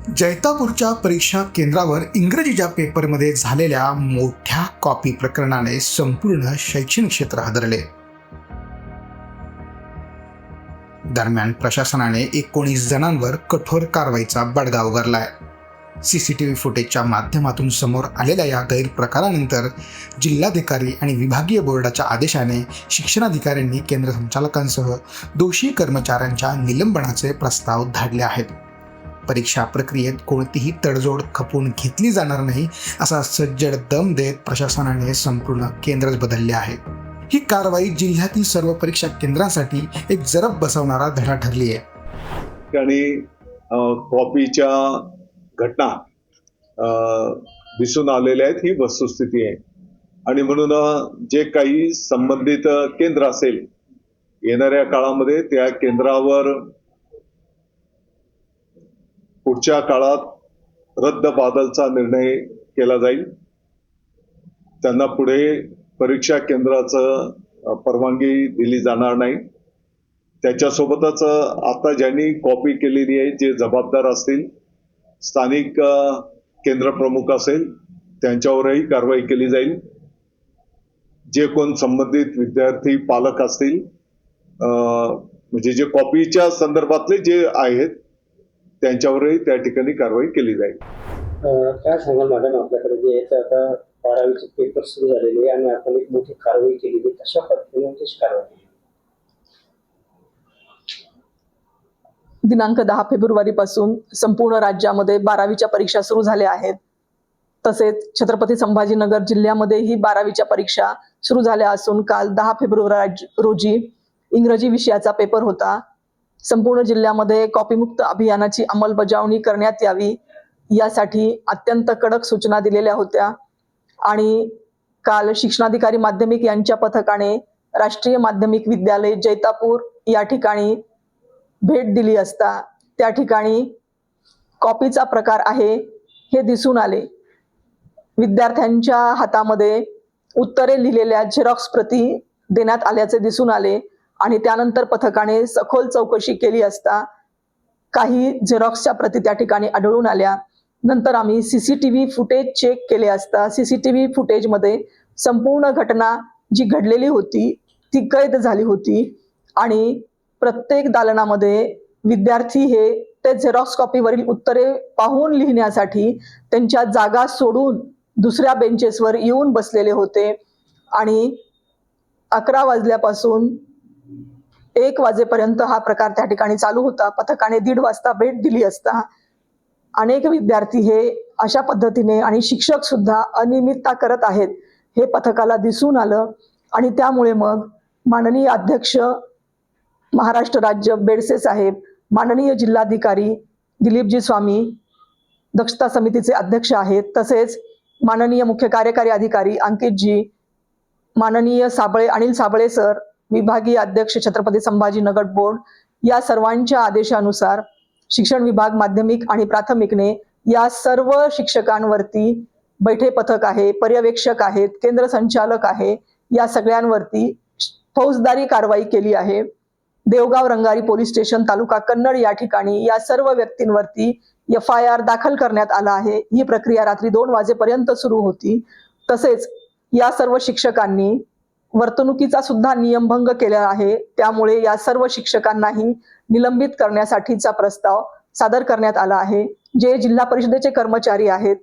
जैतापूरच्या परीक्षा केंद्रावर इंग्रजीच्या पेपरमध्ये झालेल्या मोठ्या कॉपी प्रकरणाने संपूर्ण शैक्षणिक क्षेत्र हादरले. दरम्यान प्रशासनाने 19 जणांवर कठोर कारवाईचा बडगा उगारलाय. सीसीटीव्ही फुटेजच्या माध्यमातून समोर आलेल्या या गैरप्रकारानंतर जिल्हाधिकारी आणि विभागीय बोर्डाच्या आदेशाने शिक्षणाधिकाऱ्यांनी केंद्र संचालकांसह दोषी कर्मचाऱ्यांच्या निलंबनाचे प्रस्ताव धाडले आहेत. परीक्षा प्रक्रियेत कोणतीही तडजोड खपवून घेतली जाणार नाही असा सज्जड दम देत प्रशासनाने संपूर्ण केंद्रच बदलले आहे. ही कारवाई जिल्ह्यातील सर्व परीक्षा केंद्रांसाठी एक जरब बसवणारा धडा ठरली आहे. आणि कॉपीच्या घटना दिसून आलेल्या आहेत, ही वस्तुस्थिती आहे. आणि म्हणून जे काही संबंधित केंद्र असेल, येणाऱ्या काळामध्ये त्या केंद्रावर पुढच्या काळात रद्द बादलचा निर्णय केला जाईल. त्यांना पुढे परीक्षा केंद्राचं परवानगी दिली जाणार नाही. त्याच्यासोबतच आता ज्यांनी कॉपी केलेली आहे, जे जबाबदार असतील, स्थानिक केंद्र प्रमुख असेल, त्यांच्यावरही कारवाई केली जाईल. जे कोण संबंधित विद्यार्थी पालक असतील, म्हणजे जे कॉपीच्या संदर्भातले जे आहेत, त्यांच्यावरही त्या ठिकाणी कारवाई केली जाईल. काय सांगाल मॅडम, आपल्याकडे जे आता 12वीचे पेपर सुरू झालेले आणि आपण एक मोठी कारवाई केलेली, कशा पद्धतीने कशी कारवाई केली? दिनांक 10 फेब्रुवारी पासून संपूर्ण राज्यामध्ये 12वीच्या परीक्षा सुरू झाल्या आहेत. तसेच छत्रपती संभाजीनगर जिल्ह्यामध्येही 12वीच्या परीक्षा सुरू झाल्या असून काल 10 फेब्रुवारी रोजी इंग्रजी विषयाचा पेपर होता. संपूर्ण जिल्ह्यामध्ये कॉपीमुक्त अभियानाची अंमलबजावणी करण्यात यावी यासाठी अत्यंत कडक सूचना दिलेल्या होत्या. आणि काल शिक्षणाधिकारी माध्यमिक यांच्या पथकाने राष्ट्रीय माध्यमिक विद्यालय जैतापूर या ठिकाणी भेट दिली असता त्या ठिकाणी कॉपीचा प्रकार आहे हे दिसून आले. विद्यार्थ्यांच्या हातामध्ये उत्तरे लिहिलेल्या झेरॉक्स प्रती देण्यात आल्याचे दिसून आले. आणि त्यानंतर पथकाने सखोल चौकशी केली असता काही झेरॉक्सच्या प्रती त्या ठिकाणी आढळून आल्या. नंतर आम्ही सीसीटीव्ही फुटेज चेक केले असता सीसीटीव्ही फुटेजमध्ये संपूर्ण घटना जी घडलेली होती ती कैद झाली होती. आणि प्रत्येक दालनामध्ये विद्यार्थी हे ते झेरॉक्स कॉपीवरील उत्तरे पाहून लिहिण्यासाठी त्यांच्या जागा सोडून दुसऱ्या बेंचेसवर येऊन बसलेले होते. आणि 11 वाजल्यापासून 1 वाजेपर्यंत हा प्रकार त्या ठिकाणी चालू होता. पथकाने 1:30 वाजता भेट दिली असता अनेक विद्यार्थी हे अशा पद्धतीने आणि शिक्षक सुद्धा अनियमितता करत आहेत हे पथकाला दिसून आलं. आणि त्यामुळे मग माननीय अध्यक्ष महाराष्ट्र राज्य बेडसे साहेब, माननीय जिल्हाधिकारी दिलीपजी स्वामी, दक्षता समितीचे अध्यक्ष आहेत, तसेच माननीय मुख्य कार्यकारी अधिकारी अंकितजी, माननीय अनिल साबळे सर, विभागीय अध्यक्ष छत्रपती संभाजीनगर बोर्ड या सर्वांच्या आदेशानुसार शिक्षण विभाग माध्यमिक आणि प्राथमिकने या सर्व शिक्षकांवरती बैठे पथक आहे, पर्यवेक्षक आहेत, केंद्र संचालक आहे, या सगळ्यांवरती फौजदारी कारवाई केली आहे. देवगाव रंगारी पोलीस स्टेशन तालुका कन्नड या ठिकाणी या सर्व व्यक्तींवरती FIR दाखल करण्यात आला आहे. ही प्रक्रिया रात्री 2 वाजेपर्यंत सुरू होती. तसेच या सर्व शिक्षकांनी वर्तणुकीचा सुद्धा नियमभंग केला आहे. त्यामुळे या सर्व शिक्षकांनाही निलंबित करण्यासाठीचा प्रस्ताव सादर करण्यात आला आहे. जे जिल्हा परिषदेचे कर्मचारी आहेत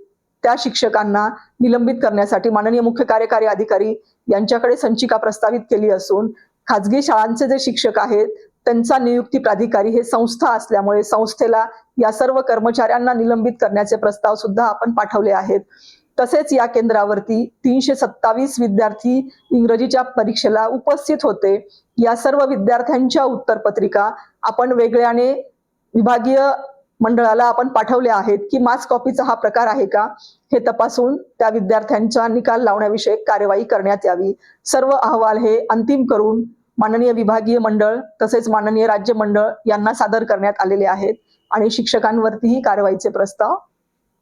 त्या शिक्षकांना निलंबित करण्यासाठी माननीय मुख्य कार्यकारी अधिकारी यांच्याकडे संचिका प्रस्तावित केली असून खाजगी शाळांचे जे शिक्षक आहेत त्यांचा नियुक्ती प्राधिकारी हे संस्था असल्यामुळे संस्थेला या सर्व कर्मचाऱ्यांना निलंबित करण्याचे प्रस्ताव सुद्धा आपण पाठवले आहेत. तसेच या केंद्रावरती 327 विद्यार्थी इंग्रजीच्या परीक्षेला उपस्थित होते. या सर्व विद्यार्थ्यांच्या उत्तरपत्रिका आपण वेगळ्याने विभागीय मंडळाला आपण पाठवल्या आहेत की मास कॉपीचा हा प्रकार आहे का हे तपासून त्या विद्यार्थ्यांचा निकाल लावण्याविषयी कार्यवाही करण्यात यावी. सर्व अहवाल हे अंतिम करून माननीय विभागीय मंडळ तसेच माननीय राज्य मंडळ यांना सादर करण्यात आलेले आहेत. आणि शिक्षकांवरतीही कारवाईचे प्रस्ताव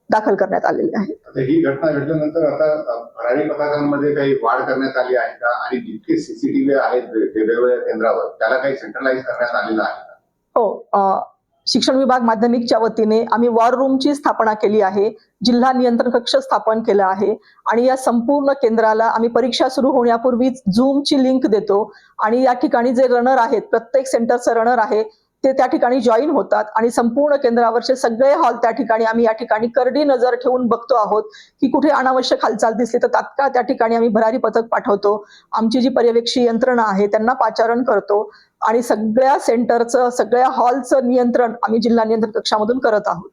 दाखल करण्यात आलेले आहेत. ही घटना घडल्यानंतर आता भरारी पथकांमध्ये काही वाढ करण्यात आली आहे का? आणि जितके सीसीटीव्ही आहेत वेगवेगळ्या केंद्रावर त्याला काही सेंट्रलाइज करण्यात आलेलं आहे का? हो, शिक्षण विभाग माध्यमिकच्या वतीने आम्ही वॉर रूमची स्थापना केली आहे, जिल्हा नियंत्रण कक्ष स्थापन केला आहे आणि या संपूर्ण केंद्राला आम्ही परीक्षा सुरू होण्यापूर्वीच झूमची लिंक देतो आणि या ठिकाणी जे रनर आहेत, प्रत्येक सेंटरचं रनर आहे ते त्या ठिकाणी जॉईन होतात आणि संपूर्ण केंद्रावरचे सगळे हॉल त्या ठिकाणी आम्ही या ठिकाणी करडी नजर ठेवून बघतो आहोत की कुठे अनावश्यक हालचाल दिसली तर तात्काळ त्या ठिकाणी आम्ही भरारी पथक पाठवतो. आमची जी पर्यवेक्षी यंत्रणा आहे त्यांना पाचारण करतो आणि सगळ्या सेंटरचं, सगळ्या हॉलचं नियंत्रण आम्ही जिल्हा नियंत्रण कक्षामधून करत आहोत.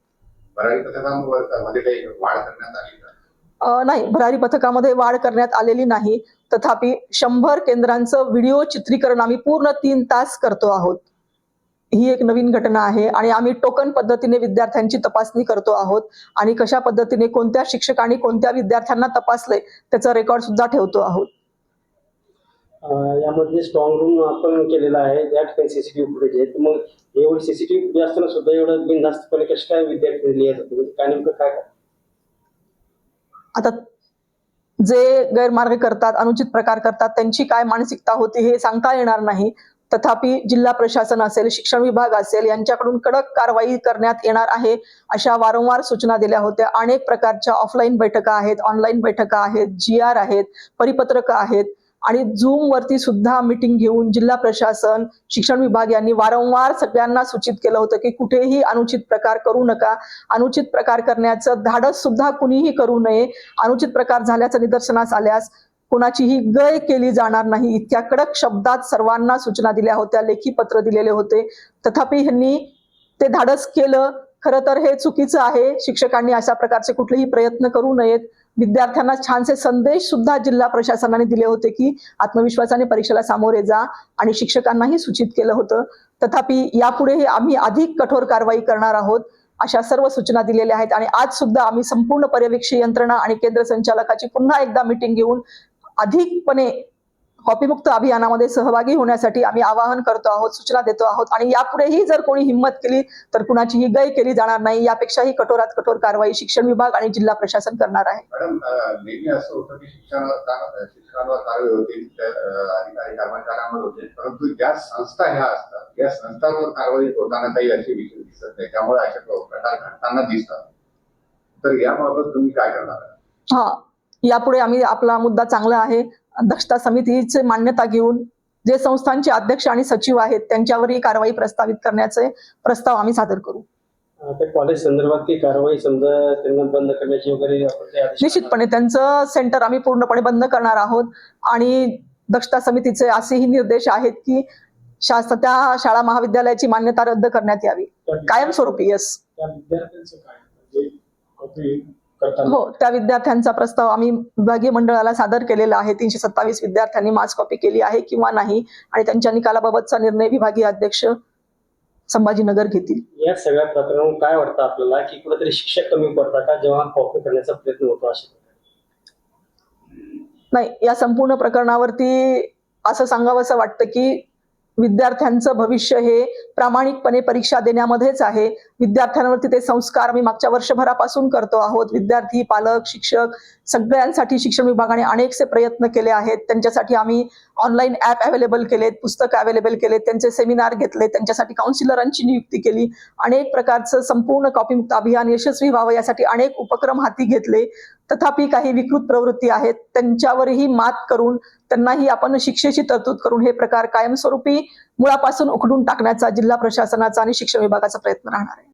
भरारी पथकांमध्ये काही वाढ करण्यात आली का? नाही, भरारी पथकामध्ये वाढ करण्यात आलेली नाही. तथापि 100 केंद्रांचं व्हिडिओ चित्रीकरण आम्ही पूर्ण 3 तास करतो आहोत. ही एक नवीन घटना आहे आणि आम्ही टोकन पद्धतीने विद्यार्थ्यांची तपासणी करतो आहोत आणि कशा पद्धतीने कोणत्या शिक्षकांनी कोणत्या विद्यार्थ्यांना तपासले त्याचा रेकॉर्ड सुद्धा ठेवतो आहोत. यामध्ये स्ट्रॉंग रूम आपण केलेला आहे, या ठिकाणी सीसीटीव्ही फुटेज आहे. तर मग एवढी सीसीटीव्ही फुटेज असताना सुद्धा एवढं बिनधास्तपणे कसे काय विद्यार्थी लिहित होते, म्हणजे काय नेमकं काय? आता जे गैरमार्ग करतात, अनुचित प्रकार करतात, त्यांची काय मानसिकता होती हे सांगता येणार नाही. तथापि जिल्हा प्रशासन असेल, शिक्षण विभाग असेल यांच्याकडून कडक कारवाई करण्यात येणार आहे अशा वारंवार सूचना दिल्या होत्या. अनेक प्रकारच्या ऑफलाईन बैठका आहेत, ऑनलाईन बैठका आहेत, GR आहेत, परिपत्रक आहेत आणि झूम वरती सुद्धा मीटिंग घेऊन जिल्हा प्रशासन, शिक्षण विभाग यांनी वारंवार सगळ्यांना सूचित केलं होतं की कुठेही अनुचित प्रकार करू नका. अनुचित प्रकार करण्याचं धाडस सुद्धा कुणीही करू नये. अनुचित प्रकार झाल्याचं निदर्शनास आल्यास कोणाचीही गय केली जाणार नाही, इतक्या कडक शब्दात सर्वांना सूचना दिल्या होत्या, लेखी पत्र दिलेले होते. तथापि ह्यांनी ते धाडस केलं. खरं तर हे चुकीचं आहे. शिक्षकांनी अशा प्रकारचे कुठलेही प्रयत्न करू नयेत. विद्यार्थ्यांना छानसे संदेश सुद्धा जिल्हा प्रशासनाने दिले होते की आत्मविश्वासाने परीक्षेला सामोरे जा आणि शिक्षकांनाही सूचित केलं होतं. तथापि यापुढेही आम्ही अधिक कठोर कारवाई करणार आहोत अशा सर्व सूचना दिलेल्या आहेत आणि आज सुद्धा आम्ही संपूर्ण पर्यवेक्षी यंत्रणा आणि केंद्र संचालकाची पुन्हा एकदा मीटिंग घेऊन अधिकपणे कॉपीमुक्त अभियानामध्ये सहभागी होण्यासाठी आम्ही आवाहन करतो आहोत, सूचना देतो आहोत आणि यापुढेही जर कोणी हिंमत केली तर कुणाचीही गय केली जाणार नाही. यापेक्षाही कठोरात कठोर कारवाई शिक्षण विभाग आणि जिल्हा प्रशासन करणार आहे. मॅडम, नेहमी असं होतं की शिक्षणावर कारवाई होते, अधिकारी कर्मचाऱ्यांवर होते, परंतु ज्या संस्था ह्या असतात त्या संस्थांवर कारवाई होताना काही असे विषय दिसत नाही, त्यामुळे असे प्रकार घडताना दिसतात. तर याबाबत तुम्ही काय करणार? यापुढे आम्ही, आपला मुद्दा चांगला आहे, दक्षता समितीची मान्यता घेऊन जे संस्थांचे अध्यक्ष आणि सचिव आहेत त्यांच्यावरही कारवाई प्रस्तावित करण्याचे प्रस्ताव आम्ही सादर करू. कॉलेज संदर्भात की कारवाई समजा त्यांना बंद करण्याची वगैरे निश्चितपणे त्यांचं सेंटर आम्ही पूर्णपणे बंद करणार आहोत आणि दक्षता समितीचे असेही निर्देश आहेत की त्या शाळा महाविद्यालयाची मान्यता रद्द करण्यात यावी कायमस्वरूपी. हो, त्या विद्यार्थ्यांचा प्रस्ताव आम्ही विभागीय मंडळाला सादर केलेला आहे. 327 विद्यार्थ्यांनी मास कॉपी केली आहे किंवा नाही आणि त्यांच्या निकालाबाबतचा निर्णय विभागीय अध्यक्ष संभाजीनगर घेतील. या सगळ्या प्रकरणावर काय वाटतं आपल्याला की कुठेतरी शिक्षक कमी पडतात का जेव्हा कॉपी करण्याचा प्रयत्न होतो? अशा नाही, या संपूर्ण प्रकरणावरती असं सांगावंसं वाटतं की विद्यार्थ्यांचं भविष्य हे प्रामाणिकपणे परीक्षा देण्यामध्येच आहे. विद्यार्थ्यांवरती ते संस्कार आम्ही मागच्या वर्षभरापासून करतो आहोत. विद्यार्थी, पालक, शिक्षक सगळ्यांसाठी शिक्षण विभागाने अनेकसे प्रयत्न केले आहेत. त्यांच्यासाठी आम्ही ऑनलाईन ऍप अवेलेबल केलेत, पुस्तक अवेलेबल केलेत, त्यांचे सेमिनार घेतले, त्यांच्यासाठी काउन्सिलरांची नियुक्ती केली. अनेक प्रकारचं संपूर्ण कॉपीमुक्त अभियान यशस्वी व्हावं यासाठी अनेक उपक्रम हाती घेतले. तथापि काही विकृत प्रवृत्ती आहेत, त्यांच्यावरही मात करून त्यांनाही आपण शिक्षेची तरतूद करून हे प्रकार कायमस्वरूपी मुळापासून उखडून टाकण्याचा जिल्हा प्रशासनाचा आणि शिक्षण विभागाचा प्रयत्न राहणार आहे.